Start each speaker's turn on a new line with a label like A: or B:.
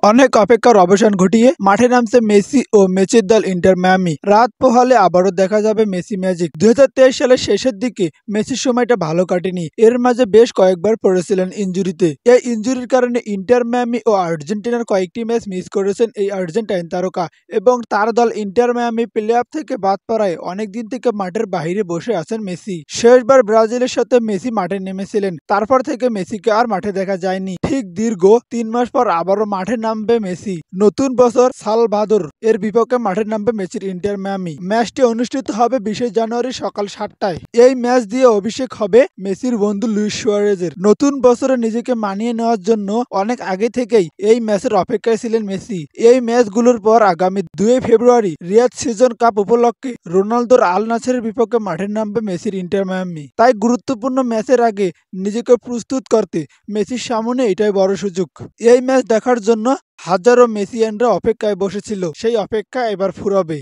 A: অনেক অপেক্ষার অবসান ঘটিয়ে মাঠে নামছে মেসি ও মেসির দল ইন্টার মিয়ামি। রাত পোহালে আবারও দেখা যাবে মেসি ম্যাজিক। ২০২৩ সালের শেষের দিকে মেসির সময়টা ভালো কাটেনি। এর মাঝে বেশ কয়েকবার পড়েছিলেন ইনজুরিতে। এই ইনজুরির কারণে ইন্টার মিয়ামি ও আর্জেন্টিনার কয়েকটি ম্যাচ মিস করেছেন এই আর্জেন্টাইন তারকা এবং তার দল ইন্টার মিয়ামি প্লে অফ থেকে বাদ পড়ায় অনেকদিন থেকে মাঠের বাইরে বসে আছেন মেসি। শেষবার ব্রাজিলের সাথে মেসি মাঠে নেমেছিলেন, তারপর থেকে মেসিকে আর মাঠে দেখা যায়নি। ঠিক দীর্ঘ ৩ মাস পর আবারও মাঠে নামবে মেসি। নতুন বছর সালভাদোর এর বিপক্ষে মাঠে নামবে মেসির ইন্টার মিয়ামি। ম্যাচটি অনুষ্ঠিত হবে ২০ জানুয়ারি সকাল ৭টায়। এই ম্যাচ দিয়ে অভিষেক হবে মেসির বন্ধু লুইস সুয়ারেজের। নতুন বছরে নিজেকে মানিয়ে নেওয়ার জন্য অনেক আগে থেকেই এই ম্যাচের অপেক্ষায় ছিলেন মেসি। এই ম্যাচগুলোর পর আগামী ২ ফেব্রুয়ারি রিয়াদ সিজন কাপ উপলক্ষে রোনালদোর আল নাসেরের বিপক্ষে মাঠে নামবে মেসির ইন্টার মিয়ামি। তাই গুরুত্বপূর্ণ ম্যাচের আগে নিজেকে প্রস্তুত করতে মেসির সামনে এটাই বড় সুযোগ। এই ম্যাচ দেখার জন্য হাজারো মেসিয়ানরা অপেক্ষায় বসেছিল, সেই অপেক্ষা এবার ফুরাবে।